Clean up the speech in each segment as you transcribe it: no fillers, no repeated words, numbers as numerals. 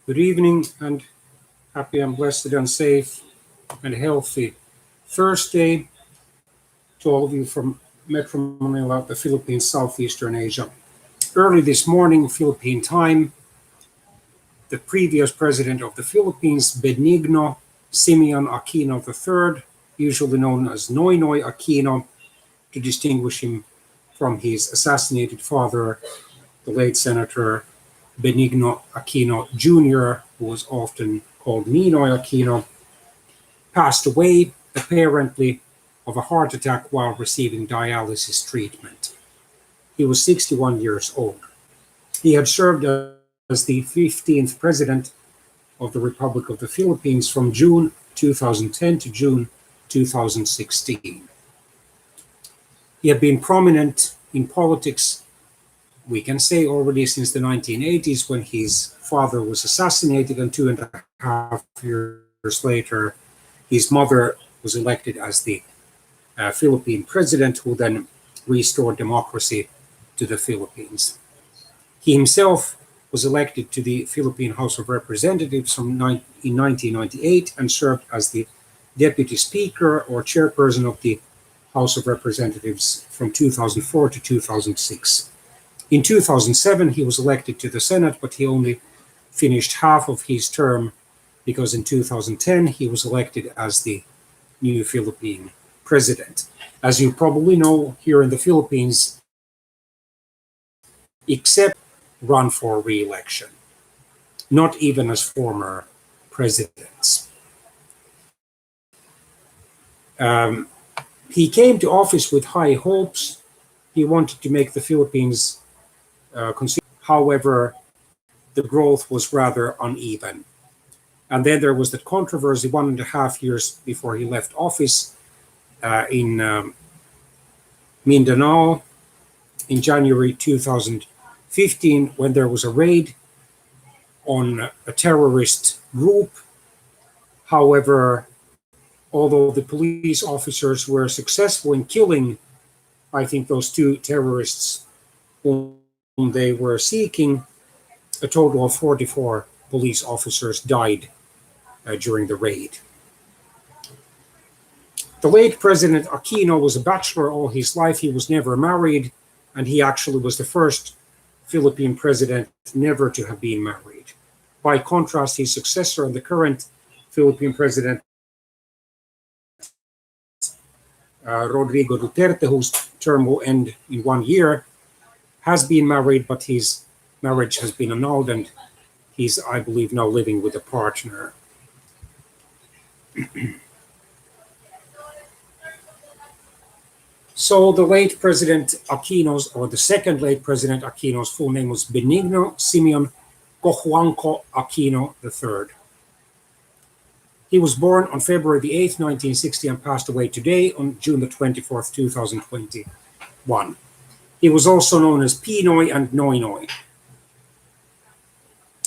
Good evening and happy and blessed and safe and healthy Thursday to all of you from Metro Manila, the Philippines, Southeastern Asia. Early this morning, Philippine time, the previous president of the Philippines, Benigno Simeon Aquino III, usually known as Noynoy Aquino, to distinguish him from his assassinated father, the late Senator Benigno Aquino Jr., who was often called Ninoy Aquino, passed away apparently of a heart attack while receiving dialysis treatment. He was 61 years old. He had served as the 15th president of the Republic of the Philippines from June 2010 to June 2016. He had been prominent in politics, we can say, already since the 1980s, when his father was assassinated, and 2.5 years later, his mother was elected as the Philippine president, who then restored democracy to the Philippines. He himself was elected to the Philippine House of Representatives in 1998 and served as the deputy speaker or chairperson of the House of Representatives from 2004 to 2006. In 2007, he was elected to the Senate, but he only finished half of his term because in 2010 he was elected as the new Philippine president. As you probably know, here in the Philippines, except run for re-election, not even as former presidents. He came to office with high hopes. He wanted to make the Philippines however, the growth was rather uneven. And then there was that controversy 1.5 years before he left office in Mindanao in January 2015, when there was a raid on a terrorist group. However, although the police officers were successful in killing, I think, those two terrorists whom they were seeking, a total of 44 police officers died during the raid. The late President Aquino was a bachelor all his life. He was never married, and he actually was the first Philippine president never to have been married. By contrast, his successor and the current Philippine president, Rodrigo Duterte, whose term will end in 1 year, has been married, but his marriage has been annulled, and he's, I believe, now living with a partner. So the late President Aquino's, or the second late President Aquino's, full name was Benigno Simeon Cojuangco Aquino III. He was born on February the 8th, 1960, and passed away today on June the 24th, 2021. He was also known as Pinoy and Noynoy.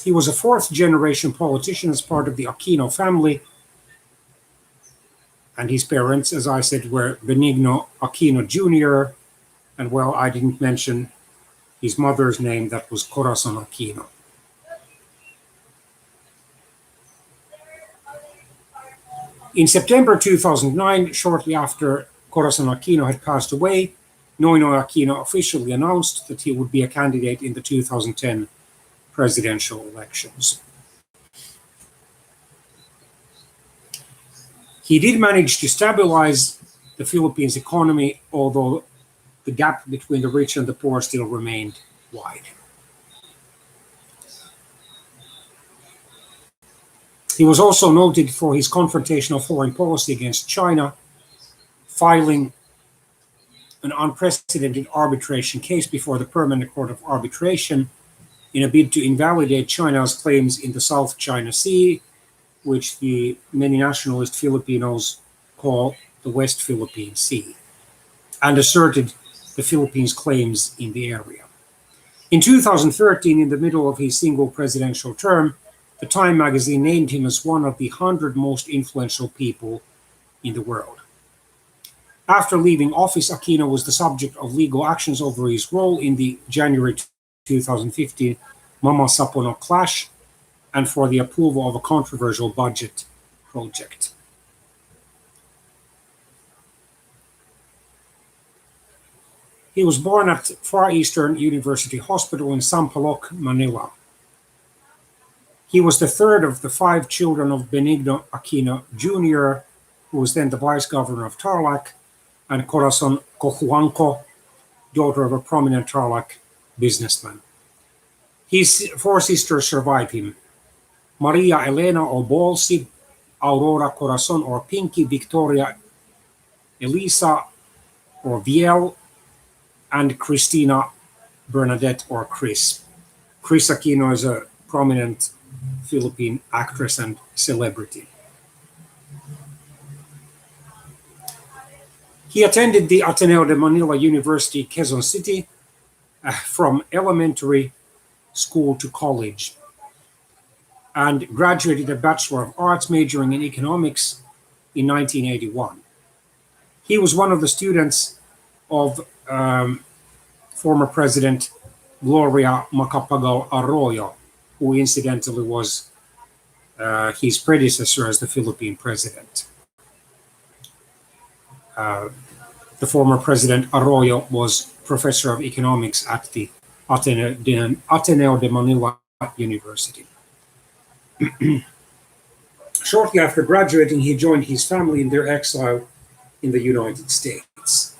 He was a fourth-generation politician as part of the Aquino family, and his parents, as I said, were Benigno Aquino Jr., and well, I didn't mention his mother's name, that was Corazon Aquino. In September 2009, shortly after Corazon Aquino had passed away, Noynoy Aquino officially announced that he would be a candidate in the 2010 presidential elections. He did manage to stabilize the Philippines economy, although the gap between the rich and the poor still remained wide. He was also noted for his confrontational foreign policy against China, filing an unprecedented arbitration case before the Permanent Court of Arbitration in a bid to invalidate China's claims in the South China Sea, which the many nationalist Filipinos call the West Philippine Sea, and asserted the Philippines' claims in the area. In 2013, in the middle of his single presidential term, the Time magazine named him as one of the 100 most influential people in the world. After leaving office, Aquino was the subject of legal actions over his role in the January 2015 Mama Sapono clash and for the approval of a controversial budget project. He was born at Far Eastern University Hospital in Sampaloc, Manila. He was the third of the 5 children of Benigno Aquino Jr., who was then the vice governor of Tarlac, and Corazon Cojuanco, daughter of a prominent Tarlac businessman. His 4 sisters survived him: Maria Elena or Bolsi, Aurora Corazon or Pinky, Victoria Elisa or Viel, and Christina Bernadette or Chris. Chris Aquino is a prominent Philippine actress and celebrity. He attended the Ateneo de Manila University, Quezon City, from elementary school to college, and graduated a Bachelor of Arts majoring in economics in 1981. He was one of the students of former President Gloria Macapagal Arroyo, who incidentally was his predecessor as the Philippine president. The former President Arroyo was professor of economics at the Ateneo de Manila University. Shortly after graduating, he joined his family in their exile in the United States.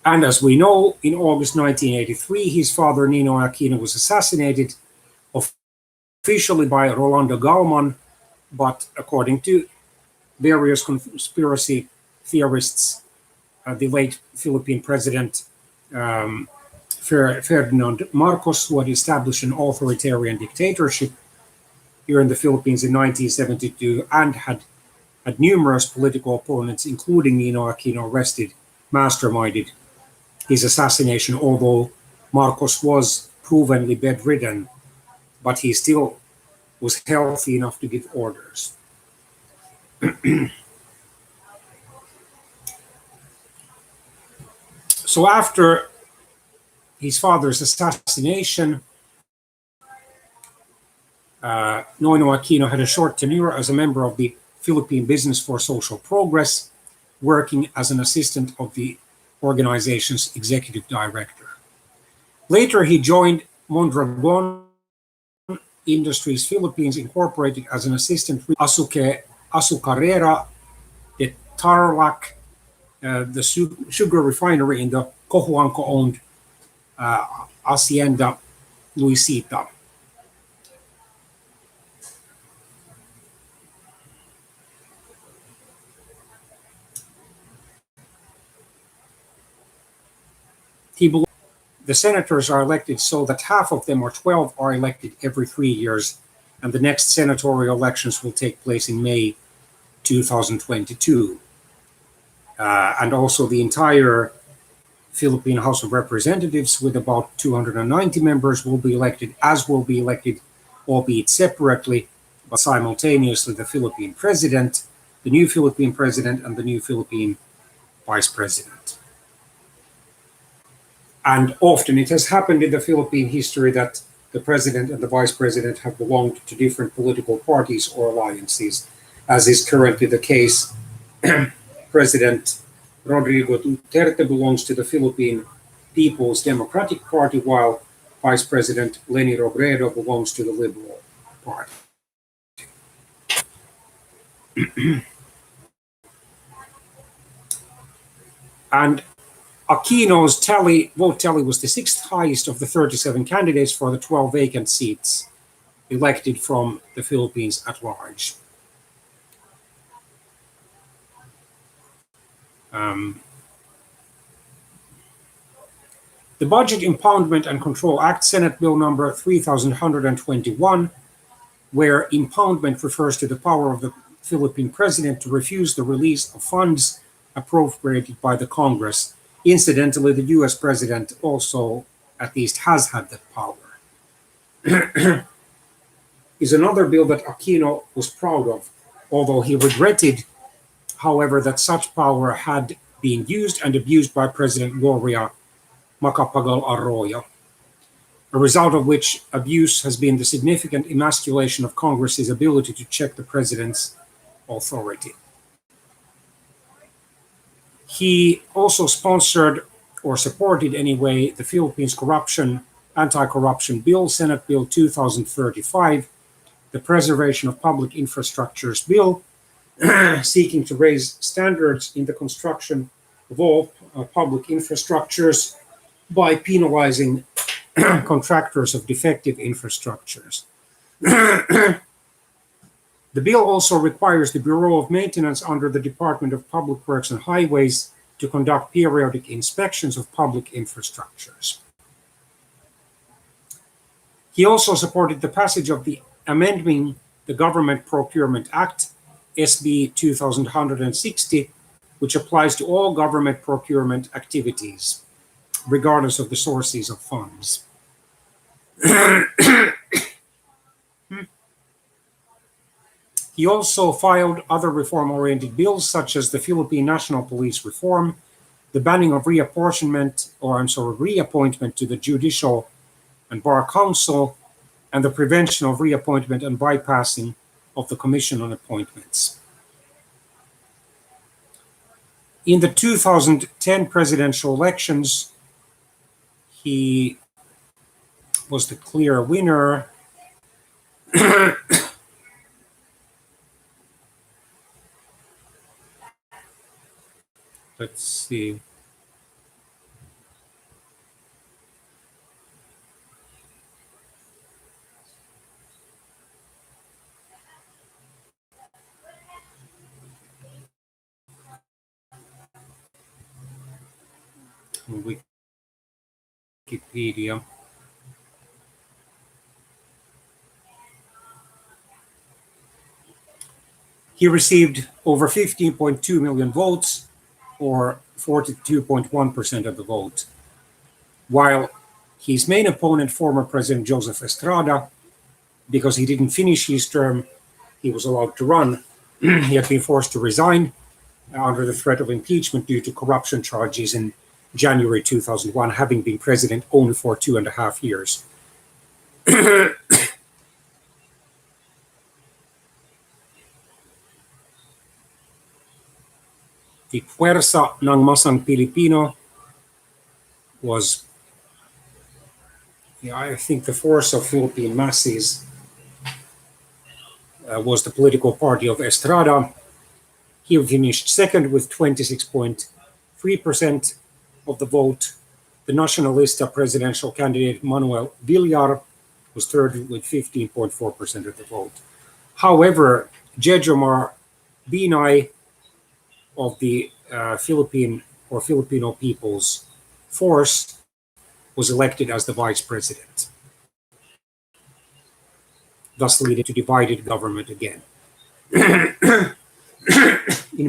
And as we know, in August 1983, his father, Noynoy Aquino, was assassinated, officially by Rolando Gauman, but according to various conspiracy theorists, the late Philippine president Ferdinand Marcos, who had established an authoritarian dictatorship here in the Philippines in 1972 and had numerous political opponents, including Noynoy Aquino, arrested, masterminded his assassination, although Marcos was provenly bedridden, but he still was healthy enough to give orders. So after his father's assassination, Noynoy Aquino had a short tenure as a member of the Philippine Business for Social Progress, working as an assistant of the organization's executive director. Later, he joined Mondragon Industries Philippines Incorporated as an assistant Azucarera de Tarlac, the sugar refinery in the Cojuanco-owned Hacienda Luisita. The senators are elected so that half of them, or 12, are elected every 3 years, and the next senatorial elections will take place in May 2022. And also the entire Philippine House of Representatives, with about 290 members, will be elected, as will be elected, albeit separately, but simultaneously, the Philippine president, the new Philippine president, and the new Philippine vice president. And often it has happened in the Philippine history that the president and the vice president have belonged to different political parties or alliances, as is currently the case. President Rodrigo Duterte belongs to the Philippine People's Democratic Party, while Vice President Leni Robredo belongs to the Liberal Party. And Aquino's vote tally was the 6th highest of the 37 candidates for the 12 vacant seats elected from the Philippines at large. The Budget Impoundment and Control Act, Senate Bill number 3121, where impoundment refers to the power of the Philippine president to refuse the release of funds appropriated by the Congress. Incidentally, the US president also at least has had that power. Is another bill that Aquino was proud of, although he regretted, however, that such power had been used and abused by President Gloria Macapagal Arroyo. a result of which abuse has been the significant emasculation of Congress's ability to check the president's authority. He also sponsored or supported anyway the Philippines anti-corruption bill, Senate Bill 2035, the Preservation of Public Infrastructures Bill, seeking to raise standards in the construction of all public infrastructures by penalizing contractors of defective infrastructures. The bill also requires the Bureau of Maintenance under the Department of Public Works and Highways to conduct periodic inspections of public infrastructures. He also supported the passage of the Amending the Government Procurement Act, SB 2160, which applies to all government procurement activities, regardless of the sources of funds. He also filed other reform-oriented bills, such as the Philippine National Police Reform, the banning of reappointment to the Judicial and Bar Council, and the prevention of reappointment and bypassing of the Commission on Appointments. In the 2010 presidential elections, he was the clear winner. Let's see. Wikipedia. He received over 15.2 million votes, or 42.1% of the vote, while his main opponent, former President Joseph Estrada, because he didn't finish his term, he was allowed to run. He had been forced to resign under the threat of impeachment due to corruption charges in January 2001, having been president only for 2.5 years. The Fuerza ng Masang Pilipino was, I think, the force of Philippine masses, was the political party of Estrada. He finished second with 26.3% of the vote. The Nacionalista presidential candidate Manuel Villar was third with 15.4% of the vote. However, Jejomar Binay of the Philippine or Filipino People's Force was elected as the vice president, thus leading to divided government again. In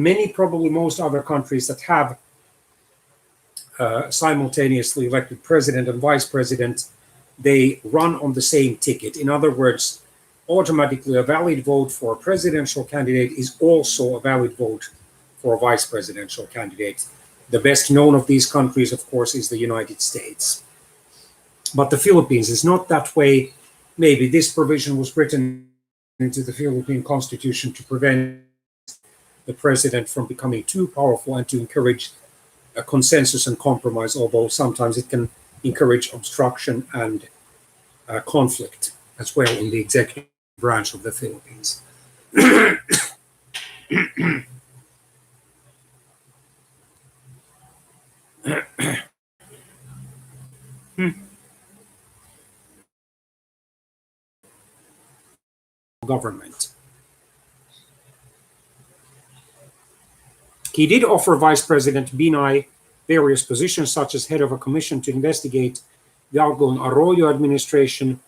many, probably most other countries that have simultaneously elected president and vice president, they run on the same ticket. In other words, automatically a valid vote for a presidential candidate is also a valid vote for a vice presidential candidate. The best known of these countries, of course, is the United States. But the Philippines is not that way. Maybe this provision was written into the Philippine Constitution to prevent the president from becoming too powerful and to encourage a consensus and compromise, although sometimes it can encourage obstruction and conflict as well in the executive branch of the Philippines. Government. He did offer Vice President Binay various positions, such as head of a commission to investigate the outgoing Arroyo administration,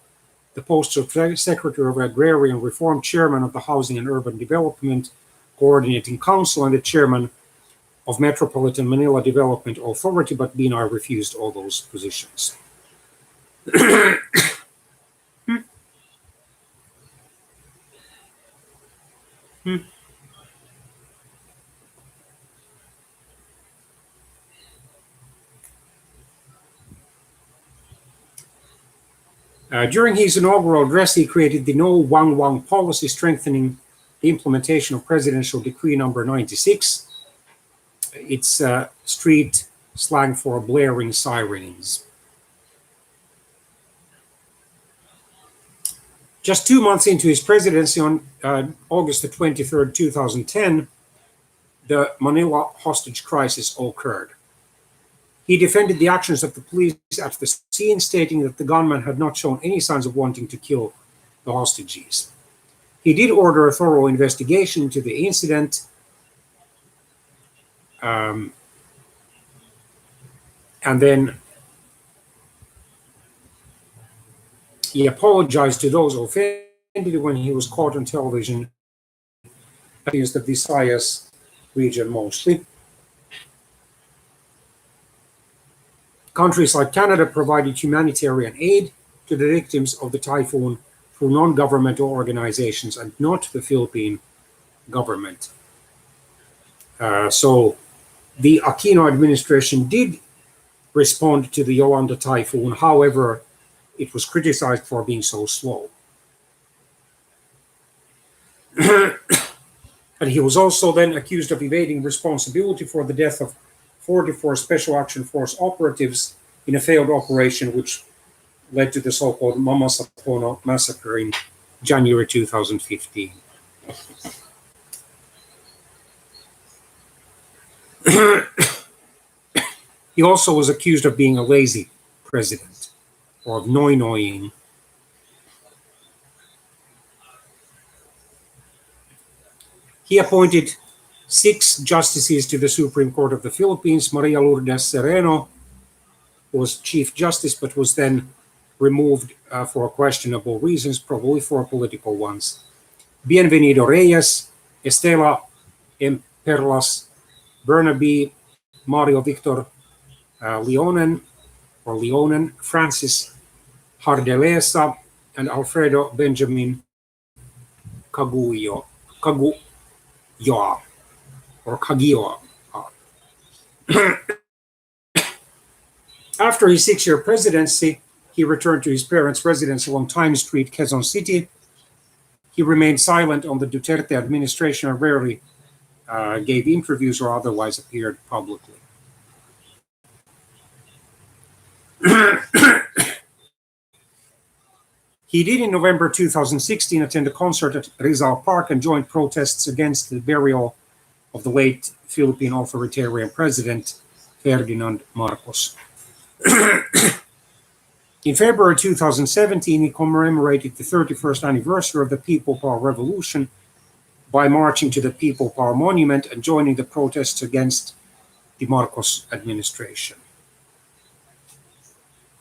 the post of Secretary of Agrarian Reform, Chairman of the Housing and Urban Development Coordinating Council, and the Chairman of Metropolitan Manila Development Authority, but Binay refused all those positions. During his inaugural address, he created the No Wang Wang policy, strengthening the implementation of Presidential Decree number 96. It's street slang for blaring sirens. Just 2 months into his presidency, on August the 23rd, 2010, the Manila hostage crisis occurred. He defended the actions of the police at the scene, stating that the gunman had not shown any signs of wanting to kill the hostages. He did order a thorough investigation into the incident, and then he apologized to those offended when he was caught on television. That is the Visayas region mostly. Countries like Canada provided humanitarian aid to the victims of the typhoon through non-governmental organizations and not the Philippine government. So the Aquino administration did respond to the Yolanda typhoon. However, it was criticized for being so slow. And he was also then accused of evading responsibility for the death of 44 Special Action Force operatives in a failed operation which led to the so-called Mama Sapono massacre in January 2015. He also was accused of being a lazy president, or of Noynoying. He appointed 6 justices to the Supreme Court of the Philippines. Maria Lourdes Sereno was Chief Justice, but was then removed for questionable reasons, probably for political ones. Bienvenido Reyes, Estela M. Perlas, Bernabe, Mario Victor Leonen, Francis Hardelesa, and Alfredo Benjamin Caguio. After his 6-year presidency, he returned to his parents' residence along Time Street, Quezon City. He remained silent on the Duterte administration and rarely gave interviews or otherwise appeared publicly. He did in November 2016 attend a concert at Rizal Park and joined protests against the burial of the late Philippine authoritarian president Ferdinand Marcos. In February 2017, he commemorated the 31st anniversary of the People Power Revolution by marching to the People Power Monument and joining the protests against the Marcos administration.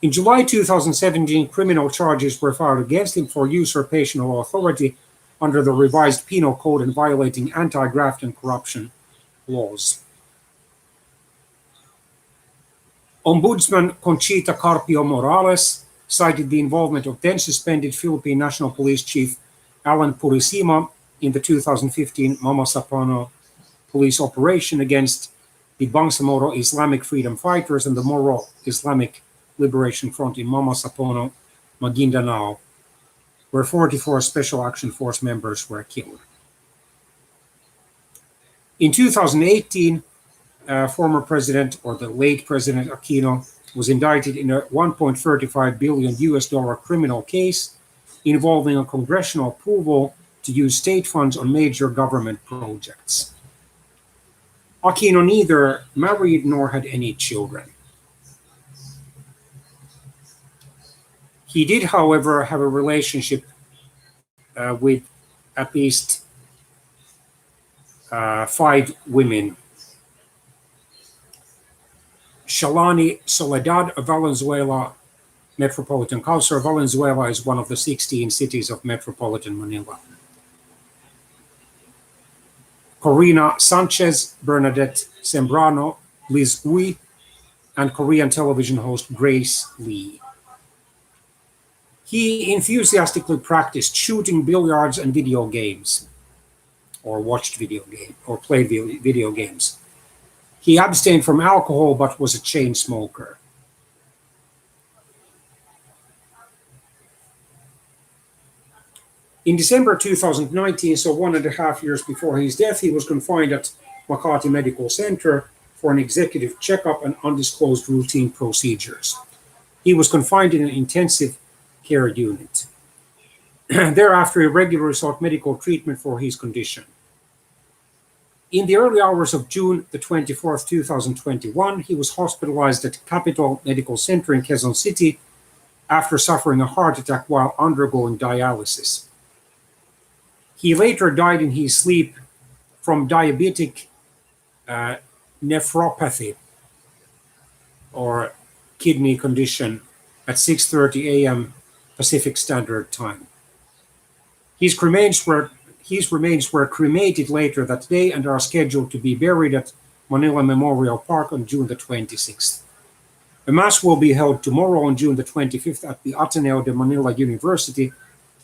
In July 2017, criminal charges were filed against him for usurpation of authority under the revised penal code and violating anti-graft and corruption laws. Ombudsman Conchita Carpio Morales cited the involvement of then-suspended Philippine National Police Chief Alan Purisima in the 2015 Mama Sapono police operation against the Bangsamoro Islamic Freedom Fighters and the Moro Islamic Liberation Front in Mama Sapono, Maguindanao, where 44 Special Action Force members were killed. In 2018, former president, or the late President Aquino, was indicted in a $1.35 billion criminal case involving a congressional approval to use state funds on major government projects. Aquino neither married nor had any children. He did, however, have a relationship with at least 5 women. Shalani Soledad of Valenzuela Metropolitan Council. Valenzuela is one of the 16 cities of metropolitan Manila. Corina Sanchez, Bernadette Sembrano, Liz Uy, and Korean television host Grace Lee. He enthusiastically practiced shooting, billiards, and video games, or watched video games, or played video games. He abstained from alcohol but was a chain smoker. In December 2019, so 1.5 years before his death, he was confined at Makati Medical Center for an executive checkup and undisclosed routine procedures. He was confined in an intensive care unit. Thereafter, he regularly sought medical treatment for his condition. In the early hours of June the 24th, 2021, he was hospitalized at Capital Medical Center in Quezon City after suffering a heart attack while undergoing dialysis. He later died in his sleep from diabetic nephropathy or kidney condition at 6:30 a.m. Pacific Standard Time. His remains were cremated later that day and are scheduled to be buried at Manila Memorial Park on June the 26th. A mass will be held tomorrow on June the 25th at the Ateneo de Manila University,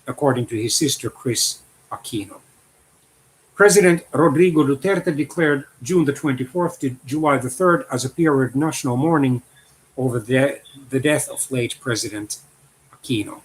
according to his sister Chris Aquino. President Rodrigo Duterte declared June the 24th to July the 3rd as a period of national mourning over the death of late President Aquino.